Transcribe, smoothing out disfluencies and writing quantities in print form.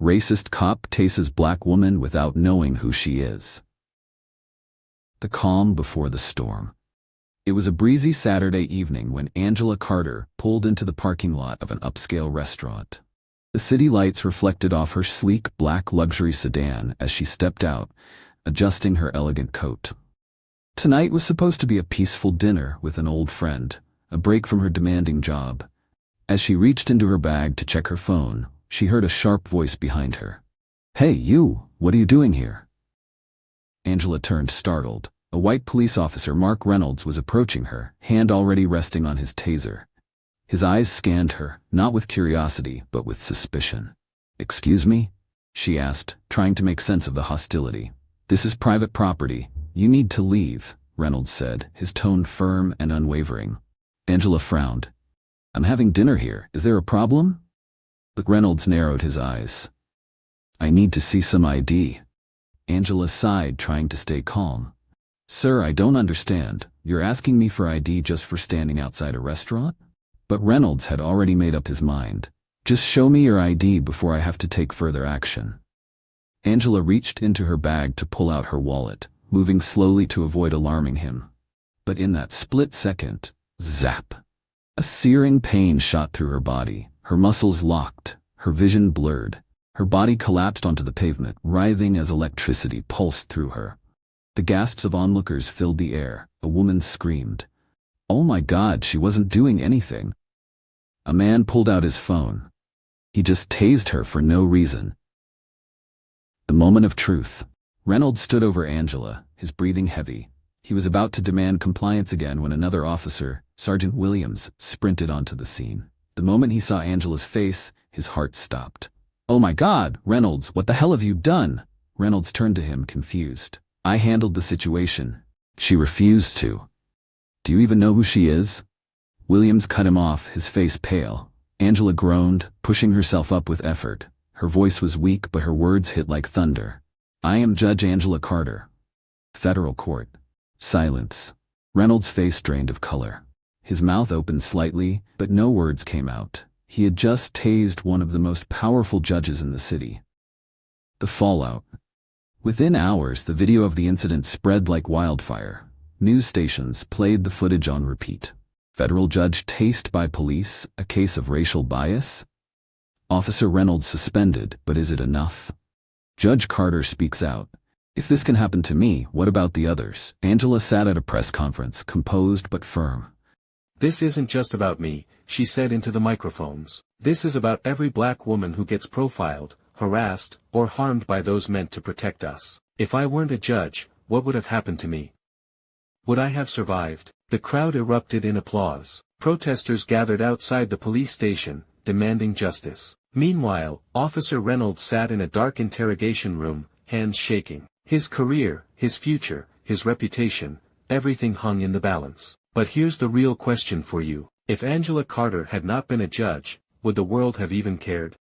Racist cop tases black woman without knowing who she is. The calm before the storm. It was a breezy Saturday evening when Angela Carter pulled into the parking lot of an upscale restaurant. The city lights reflected off her sleek black luxury sedan as she stepped out, adjusting her elegant coat. Tonight was supposed to be a peaceful dinner with an old friend, a break from her demanding job. As she reached into her bag to check her phone, she heard a sharp voice behind her. "Hey, you, what are you doing here?" Angela turned startled. A white police officer, Mark Reynolds, was approaching her, hand already resting on his taser. His eyes scanned her, not with curiosity, but with suspicion. "Excuse me?" she asked, trying to make sense of the hostility. "This is private property. You need to leave," Reynolds said, his tone firm and unwavering. Angela frowned. "I'm having dinner here. Is there a problem?" But Reynolds narrowed his eyes. "I need to see some ID." Angela sighed, trying to stay calm. "Sir, I don't understand. You're asking me for ID just for standing outside a restaurant?" But Reynolds had already made up his mind. "Just show me your ID before I have to take further action." Angela reached into her bag to pull out her wallet, moving slowly to avoid alarming him. But in that split second, zap! A searing pain shot through her body. Her muscles locked, her vision blurred. Her body collapsed onto the pavement, writhing as electricity pulsed through her. The gasps of onlookers filled the air. A woman screamed. "Oh my God, she wasn't doing anything." A man pulled out his phone. He just tased her for no reason. The moment of truth. Reynolds stood over Angela, his breathing heavy. He was about to demand compliance again when another officer, Sergeant Williams, sprinted onto the scene. The moment he saw Angela's face, his heart stopped. "Oh my God, Reynolds, what the hell have you done?" Reynolds turned to him, confused. "I handled the situation. She refused to." "Do you even know who she is?" Williams cut him off, his face pale. Angela groaned, pushing herself up with effort. Her voice was weak, but her words hit like thunder. "I am Judge Angela Carter. Federal Court." Silence. Reynolds' face drained of color. His mouth opened slightly, but no words came out. He had just tased one of the most powerful judges in the city. The fallout. Within hours, the video of the incident spread like wildfire. News stations played the footage on repeat. Federal judge tased by police, a case of racial bias? Officer Reynolds suspended, but is it enough? Judge Carter speaks out. "If this can happen to me, what about the others?" Angela sat at a press conference, composed but firm. "This isn't just about me," she said into the microphones. "This is about every black woman who gets profiled, harassed, or harmed by those meant to protect us. If I weren't a judge, what would have happened to me? Would I have survived?" The crowd erupted in applause. Protesters gathered outside the police station, demanding justice. Meanwhile, Officer Reynolds sat in a dark interrogation room, hands shaking. His career, his future, his reputation, everything hung in the balance. But here's the real question for you. If Angela Carter had not been a judge, would the world have even cared?